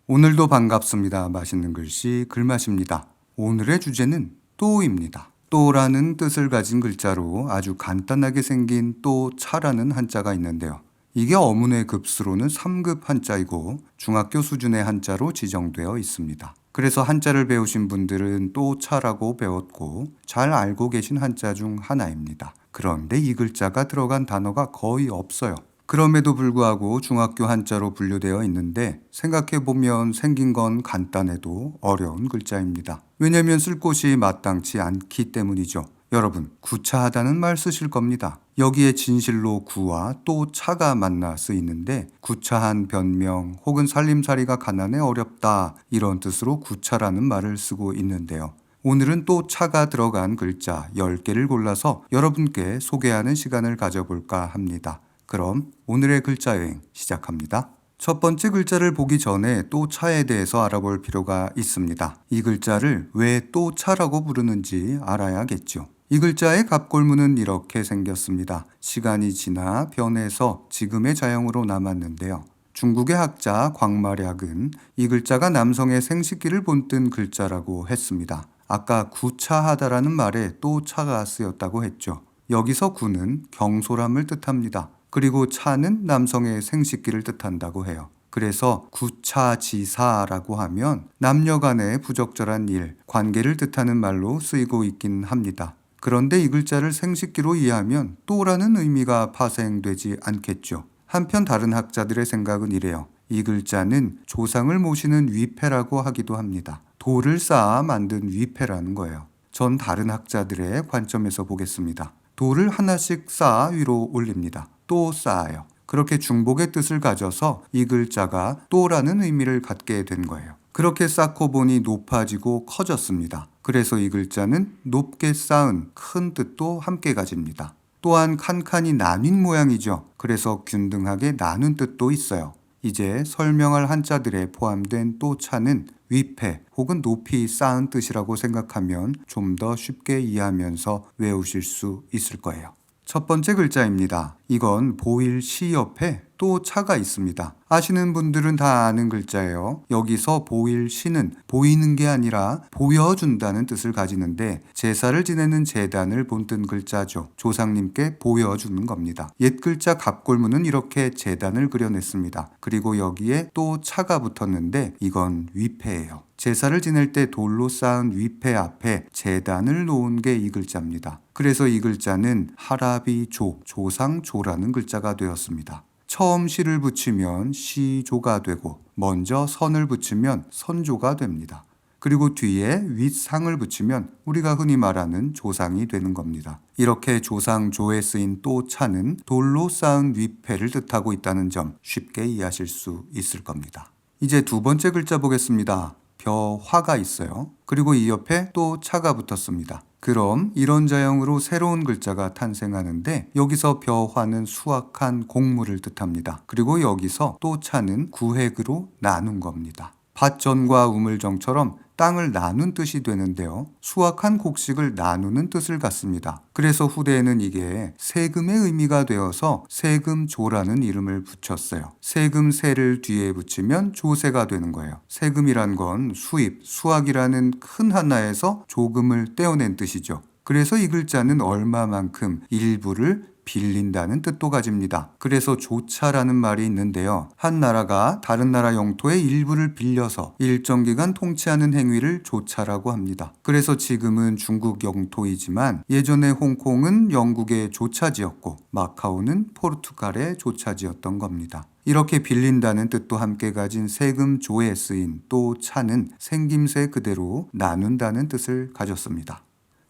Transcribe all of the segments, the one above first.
오늘도 반갑습니다. 맛있는 글씨 글맛입니다. 오늘의 주제는 또입니다. 또라는 뜻을 가진 글자로 아주 간단하게 생긴 또 차라는 한자가 있는데요. 이게 어문의 급수로는 3급 한자이고 중학교 수준의 한자로 지정되어 있습니다. 그래서 한자를 배우신 분들은 또 차라고 배웠고 잘 알고 계신 한자 중 하나입니다. 그런데 이 글자가 들어간 단어가 거의 없어요. 그럼에도 불구하고 중학교 한자로 분류되어 있는데 생각해보면 생긴 건 간단해도 어려운 글자입니다. 왜냐면 쓸 곳이 마땅치 않기 때문이죠. 여러분, 구차하다는 말 쓰실 겁니다. 여기에 진실로 구와 또 차가 만나 쓰이는데 구차한 변명 혹은 살림살이가 가난해 어렵다 이런 뜻으로 구차라는 말을 쓰고 있는데요. 오늘은 또 차가 들어간 글자 10개를 골라서 여러분께 소개하는 시간을 가져볼까 합니다. 그럼 오늘의 글자 여행 시작합니다. 첫 번째 글자를 보기 전에 또 차에 대해서 알아볼 필요가 있습니다. 이 글자를 왜 또 차라고 부르는지 알아야겠죠. 이 글자의 갑골문은 이렇게 생겼습니다. 시간이 지나 변해서 지금의 자형으로 남았는데요. 중국의 학자 광마략은 이 글자가 남성의 생식기를 본뜬 글자라고 했습니다. 아까 구차하다라는 말에 또 차가 쓰였다고 했죠. 여기서 구는 경솔함을 뜻합니다. 그리고 차는 남성의 생식기를 뜻한다고 해요. 그래서 구차지사라고 하면 남녀 간의 부적절한 일, 관계를 뜻하는 말로 쓰이고 있긴 합니다. 그런데 이 글자를 생식기로 이해하면 또라는 의미가 파생되지 않겠죠. 한편 다른 학자들의 생각은 이래요. 이 글자는 조상을 모시는 위패라고 하기도 합니다. 돌을 쌓아 만든 위패라는 거예요. 전 다른 학자들의 관점에서 보겠습니다. 돌을 하나씩 쌓아 위로 올립니다. 또 쌓아요. 그렇게 중복의 뜻을 가져서 이 글자가 또라는 의미를 갖게 된 거예요. 그렇게 쌓고 보니 높아지고 커졌습니다. 그래서 이 글자는 높게 쌓은 큰 뜻도 함께 가집니다. 또한 칸칸이 나뉜 모양이죠. 그래서 균등하게 나눈 뜻도 있어요. 이제 설명할 한자들에 포함된 또 차는 위패 혹은 높이 쌓은 뜻이라고 생각하면 좀 더 쉽게 이해하면서 외우실 수 있을 거예요. 첫 번째 글자입니다. 이건 보일 시 옆에 또 차가 있습니다. 아시는 분들은 다 아는 글자예요. 여기서 보일 시는 보이는 게 아니라 보여준다는 뜻을 가지는데 제사를 지내는 제단을 본뜬 글자죠. 조상님께 보여주는 겁니다. 옛 글자 갑골문은 이렇게 제단을 그려냈습니다. 그리고 여기에 또 차가 붙었는데 이건 위패예요. 제사를 지낼 때 돌로 쌓은 위패 앞에 제단을 놓은 게 이 글자입니다. 그래서 이 글자는 하라비조, 조상조라는 글자가 되었습니다. 처음 시를 붙이면 시조가 되고 먼저 선을 붙이면 선조가 됩니다. 그리고 뒤에 윗상을 붙이면 우리가 흔히 말하는 조상이 되는 겁니다. 이렇게 조상조에 쓰인 또 차는 돌로 쌓은 위패를 뜻하고 있다는 점 쉽게 이해하실 수 있을 겁니다. 이제 두 번째 글자 보겠습니다. 벼화가 있어요. 그리고 이 옆에 또 차가 붙었습니다. 그럼 이런 자형으로 새로운 글자가 탄생하는데 여기서 벼화는 수확한 곡물을 뜻합니다. 그리고 여기서 또 차는 구획으로 나눈 겁니다. 밭전과 우물정처럼 땅을 나눈 뜻이 되는데요. 수확한 곡식을 나누는 뜻을 갖습니다. 그래서 후대에는 이게 세금의 의미가 되어서 세금조라는 이름을 붙였어요. 세금세를 뒤에 붙이면 조세가 되는 거예요. 세금이란 건 수입, 수확이라는 큰 하나에서 조금을 떼어낸 뜻이죠. 그래서 이 글자는 얼마만큼 일부를 빌린다는 뜻도 가집니다. 그래서 조차라는 말이 있는데요. 한 나라가 다른 나라 영토의 일부를 빌려서 일정 기간 통치하는 행위를 조차라고 합니다. 그래서 지금은 중국 영토이지만 예전에 홍콩은 영국의 조차지였고 마카오는 포르투갈의 조차지였던 겁니다. 이렇게 빌린다는 뜻도 함께 가진 세금조에 쓰인 또 차는 생김새 그대로 나눈다는 뜻을 가졌습니다.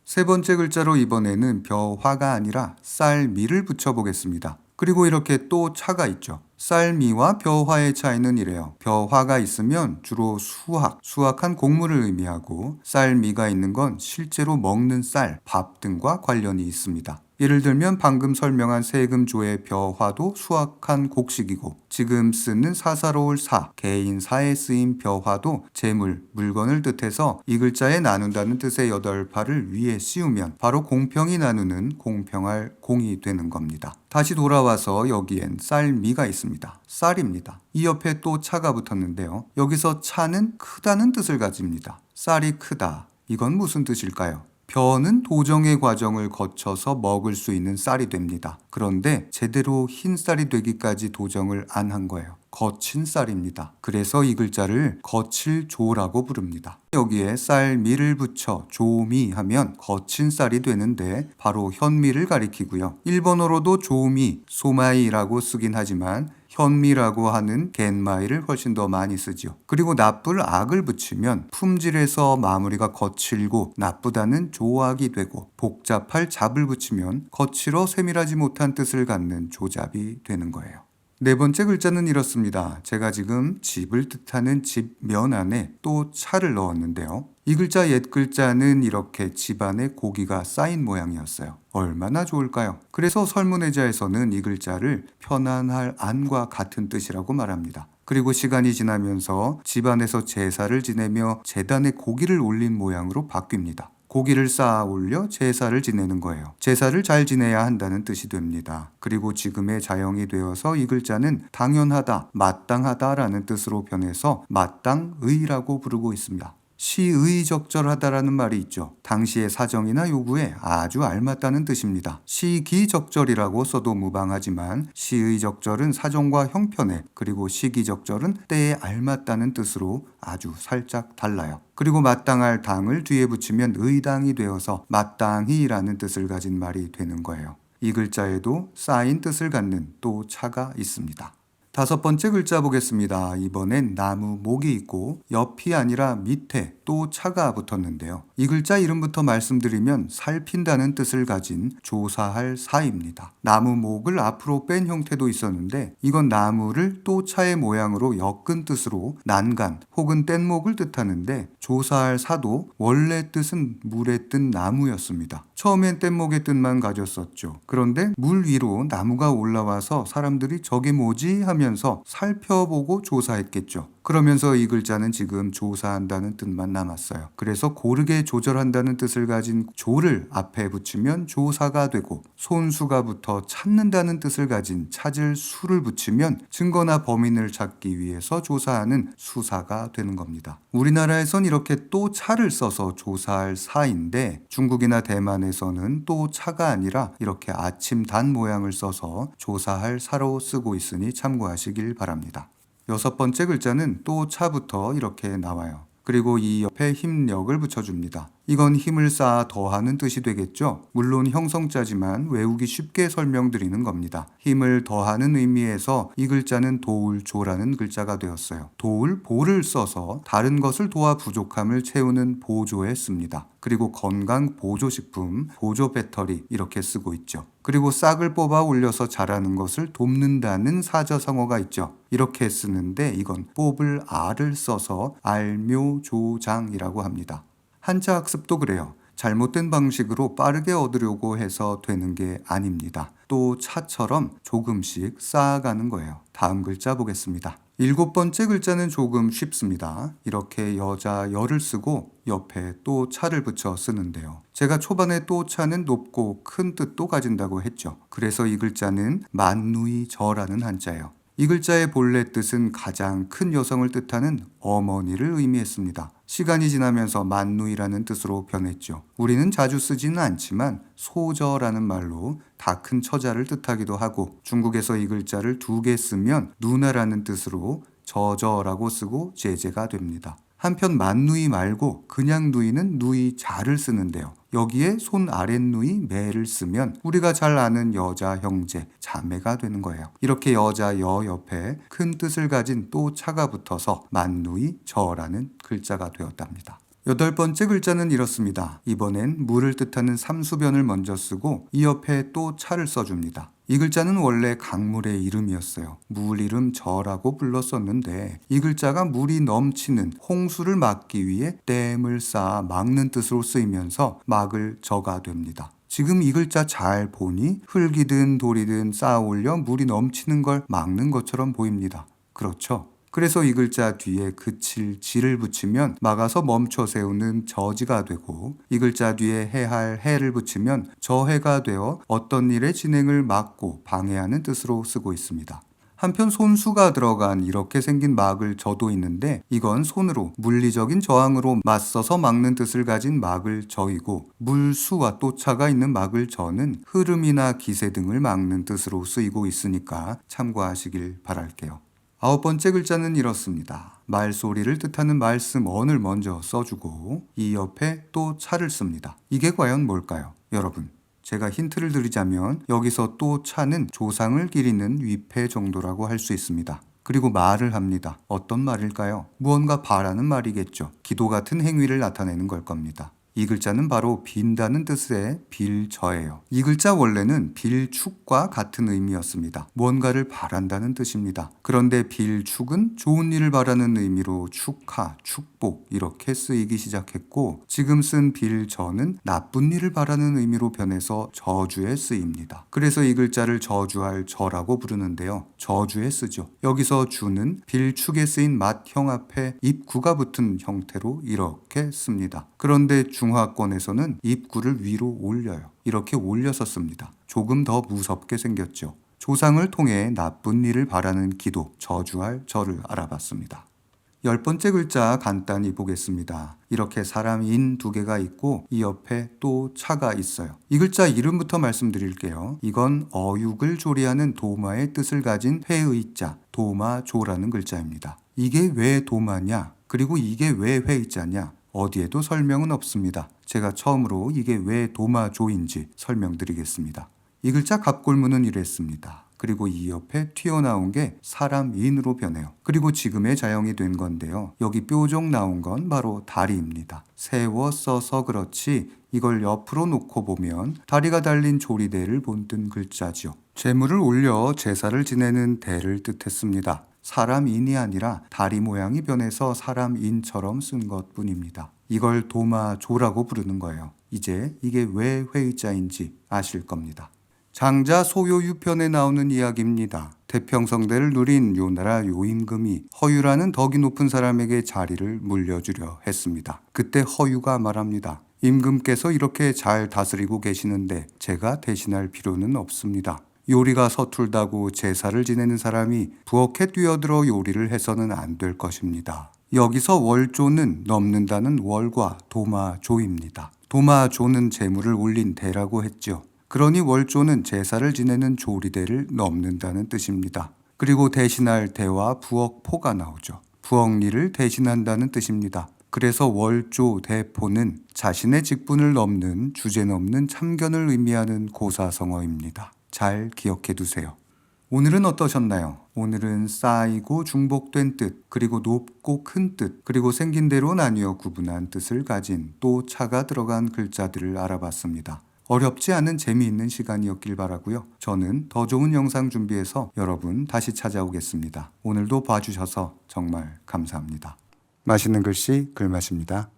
세 번째 글자로 이번에는 벼화가 아니라 쌀미를 붙여보겠습니다. 그리고 이렇게 또 차가 있죠. 쌀미와 벼화의 차이는 이래요. 벼화가 있으면 주로 수확한 곡물을 의미하고 쌀미가 있는 건 실제로 먹는 쌀, 밥 등과 관련이 있습니다. 예를 들면 방금 설명한 세금조의 벼화도 수확한 곡식이고, 지금 쓰는 사사로울 사, 개인 사에 쓰인 벼화도 재물, 물건을 뜻해서 이 글자에 나눈다는 뜻의 8팔을 위에 씌우면 바로 공평히 나누는 공평할 공이 되는 겁니다. 다시 돌아와서 여기엔 쌀미가 있습니다. 쌀입니다. 이 옆에 또 차가 붙었는데요. 여기서 차는 크다는 뜻을 가집니다. 쌀이 크다. 이건 무슨 뜻일까요? 벼는 도정의 과정을 거쳐서 먹을 수 있는 쌀이 됩니다. 그런데 제대로 흰 쌀이 되기까지 도정을 안 한 거예요. 거친 쌀입니다. 그래서 이 글자를 거칠조라고 부릅니다. 여기에 쌀미를 붙여 조미 하면 거친 쌀이 되는데 바로 현미를 가리키고요. 일본어로도 조미, 소마이라고 쓰긴 하지만 현미라고 하는 겐마이를 훨씬 더 많이 쓰죠. 그리고 나쁠 악을 붙이면 품질에서 마무리가 거칠고 나쁘다는 조악이 되고, 복잡할 잡을 붙이면 거칠어 세밀하지 못한 뜻을 갖는 조잡이 되는 거예요. 네 번째 글자는 이렇습니다. 제가 지금 집을 뜻하는 집면 안에 또 차를 넣었는데요. 이 글자 옛 글자는 이렇게 집 안에 고기가 쌓인 모양이었어요. 얼마나 좋을까요? 그래서 설문의자에서는 이 글자를 편안할 안과 같은 뜻이라고 말합니다. 그리고 시간이 지나면서 집 안에서 제사를 지내며 제단에 고기를 올린 모양으로 바뀝니다. 고기를 쌓아 올려 제사를 지내는 거예요. 제사를 잘 지내야 한다는 뜻이 됩니다. 그리고 지금의 자형이 되어서 이 글자는 당연하다, 마땅하다라는 뜻으로 변해서 마땅의라고 부르고 있습니다. 시의적절하다라는 말이 있죠. 당시의 사정이나 요구에 아주 알맞다는 뜻입니다. 시기적절이라고 써도 무방하지만 시의적절은 사정과 형편에, 그리고 시기적절은 때에 알맞다는 뜻으로 아주 살짝 달라요. 그리고 마땅할 당을 뒤에 붙이면 의당이 되어서 마땅히라는 뜻을 가진 말이 되는 거예요. 이 글자에도 쌓인 뜻을 갖는 또 차가 있습니다. 다섯 번째 글자 보겠습니다. 이번엔 나무 목이 있고 옆이 아니라 밑에 또 차가 붙었는데요. 이 글자 이름부터 말씀드리면 살핀다는 뜻을 가진 조사할 사입니다. 나무 목을 앞으로 뺀 형태도 있었는데 이건 나무를 또 차의 모양으로 엮은 뜻으로 난간 혹은 뗏목을 뜻하는데, 조사할 사도 원래 뜻은 물에 뜬 나무였습니다. 처음엔 뗏목의 뜻만 가졌었죠. 그런데 물 위로 나무가 올라와서 사람들이 저게 뭐지 하면서 살펴보고 조사했겠죠. 그러면서 이 글자는 지금 조사한다는 뜻만 남았어요. 그래서 고르게 조절한다는 뜻을 가진 조를 앞에 붙이면 조사가 되고, 손수가 붙어 찾는다는 뜻을 가진 찾을 수를 붙이면 증거나 범인을 찾기 위해서 조사하는 수사가 되는 겁니다. 우리나라에선 이렇게 또 차를 써서 조사할 사인데, 중국이나 대만에서는 또 차가 아니라 이렇게 아침 단 모양을 써서 조사할 사로 쓰고 있으니 참고하시길 바랍니다. 여섯 번째 글자는 또 차부터 이렇게 나와요. 그리고 이 옆에 힘력을 붙여줍니다. 이건 힘을 쌓아 더하는 뜻이 되겠죠. 물론 형성자지만 외우기 쉽게 설명드리는 겁니다. 힘을 더하는 의미에서 이 글자는 도울조라는 글자가 되었어요. 도울, 보를 써서 다른 것을 도와 부족함을 채우는 보조에 씁니다. 그리고 건강 보조식품, 보조 배터리 이렇게 쓰고 있죠. 그리고 싹을 뽑아 올려서 자라는 것을 돕는다는 사자성어가 있죠. 이렇게 쓰는데 이건 뽑을 알을 써서 알묘조장이라고 합니다. 한자 학습도 그래요. 잘못된 방식으로 빠르게 얻으려고 해서 되는 게 아닙니다. 또 차처럼 조금씩 쌓아가는 거예요. 다음 글자 보겠습니다. 일곱 번째 글자는 조금 쉽습니다. 이렇게 여자 열을 쓰고 옆에 또 차를 붙여 쓰는데요. 제가 초반에 또 차는 높고 큰 뜻도 가진다고 했죠. 그래서 이 글자는 만누이저라는 한자예요. 이 글자의 본래 뜻은 가장 큰 여성을 뜻하는 어머니를 의미했습니다. 시간이 지나면서 만누이라는 뜻으로 변했죠. 우리는 자주 쓰지는 않지만 소저라는 말로 다 큰 처자를 뜻하기도 하고, 중국에서 이 글자를 2개 쓰면 누나라는 뜻으로 저저라고 쓰고 제재가 됩니다. 한편 만누이 말고 그냥 누이는 누이자를 쓰는데요. 여기에 손 아랫누이 매를 쓰면 우리가 잘 아는 여자 형제, 자매가 되는 거예요. 이렇게 여자 여 옆에 큰 뜻을 가진 또 차가 붙어서 만누이 저라는 글자가 되었답니다. 여덟 번째 글자는 이렇습니다. 이번엔 물을 뜻하는 삼수변을 먼저 쓰고 이 옆에 또 차를 써줍니다. 이 글자는 원래 강물의 이름이었어요. 물 이름 저라고 불렀었는데 이 글자가 물이 넘치는 홍수를 막기 위해 댐을 쌓아 막는 뜻으로 쓰이면서 막을 저가 됩니다. 지금 이 글자 잘 보니 흙이든 돌이든 쌓아 올려 물이 넘치는 걸 막는 것처럼 보입니다. 그렇죠? 그래서 이 글자 뒤에 그칠 지를 붙이면 막아서 멈춰 세우는 저지가 되고, 이 글자 뒤에 해할 해를 붙이면 저해가 되어 어떤 일의 진행을 막고 방해하는 뜻으로 쓰고 있습니다. 한편 손수가 들어간 이렇게 생긴 막을 저도 있는데, 이건 손으로 물리적인 저항으로 맞서서 막는 뜻을 가진 막을 저이고, 물수와 또 차가 있는 막을 저는 흐름이나 기세 등을 막는 뜻으로 쓰이고 있으니까 참고하시길 바랄게요. 9번째 글자는 이렇습니다. 말소리를 뜻하는 말씀 언을 먼저 써주고 이 옆에 또 차를 씁니다. 이게 과연 뭘까요? 여러분, 제가 힌트를 드리자면 여기서 또 차는 조상을 기리는 위패 정도라고 할 수 있습니다. 그리고 말을 합니다. 어떤 말일까요? 무언가 바라는 말이겠죠. 기도 같은 행위를 나타내는 걸 겁니다. 이 글자는 바로 빈다는 뜻의 빌저예요. 이 글자 원래는 빌축과 같은 의미였습니다. 무언가를 바란다는 뜻입니다. 그런데 빌축은 좋은 일을 바라는 의미로 축하, 축복 이렇게 쓰이기 시작했고, 지금 쓴 빌저는 나쁜 일을 바라는 의미로 변해서 저주에 쓰입니다. 그래서 이 글자를 저주할 저라고 부르는데요. 저주에 쓰죠. 여기서 주는 빌축에 쓰인 맏형 앞에 입구가 붙은 형태로 이렇게 씁니다. 그런데 중화권에서는 입구를 위로 올려요. 이렇게 올려서 씁니다. 조금 더 무섭게 생겼죠. 조상을 통해 나쁜 일을 바라는 기도, 저주할 저를 알아봤습니다. 10번째 글자 간단히 보겠습니다. 이렇게 사람 인 2개가 있고 이 옆에 또 차가 있어요. 이 글자 이름부터 말씀드릴게요. 이건 어육을 조리하는 도마의 뜻을 가진 회의자, 도마조라는 글자입니다. 이게 왜 도마냐? 그리고 이게 왜 회의자냐? 어디에도 설명은 없습니다. 제가 처음으로 이게 왜 도마조인지 설명드리겠습니다. 이 글자 갑골문은 이랬습니다. 그리고 이 옆에 튀어나온 게 사람 인으로 변해요. 그리고 지금의 자형이 된 건데요. 여기 뾰족 나온 건 바로 다리입니다. 세워 써서 그렇지 이걸 옆으로 놓고 보면 다리가 달린 조리대를 본뜬 글자죠. 제물을 올려 제사를 지내는 대를 뜻했습니다. 사람 인이 아니라 다리 모양이 변해서 사람 인처럼 쓴 것뿐입니다. 이걸 도마조라고 부르는 거예요. 이제 이게 왜 회의자인지 아실 겁니다. 장자 소요유편에 나오는 이야기입니다. 태평성대를 누린 요나라 요임금이 허유라는 덕이 높은 사람에게 자리를 물려주려 했습니다. 그때 허유가 말합니다. 임금께서 이렇게 잘 다스리고 계시는데 제가 대신할 필요는 없습니다. 요리가 서툴다고 제사를 지내는 사람이 부엌에 뛰어들어 요리를 해서는 안 될 것입니다. 여기서 월조는 넘는다는 월과 도마조입니다. 도마조는 제물을 올린 대라고 했죠. 그러니 월조는 제사를 지내는 조리대를 넘는다는 뜻입니다. 그리고 대신할 대와 부엌포가 나오죠. 부엌일을 대신한다는 뜻입니다. 그래서 월조 대포는 자신의 직분을 넘는 주제넘는 참견을 의미하는 고사성어입니다. 잘 기억해 두세요. 오늘은 어떠셨나요? 오늘은 쌓이고 중복된 뜻, 그리고 높고 큰 뜻, 그리고 생긴 대로 나뉘어 구분한 뜻을 가진 또 차가 들어간 글자들을 알아봤습니다. 어렵지 않은 재미있는 시간이었길 바라고요. 저는 더 좋은 영상 준비해서 여러분 다시 찾아오겠습니다. 오늘도 봐주셔서 정말 감사합니다. 맛있는 글씨 글맛입니다.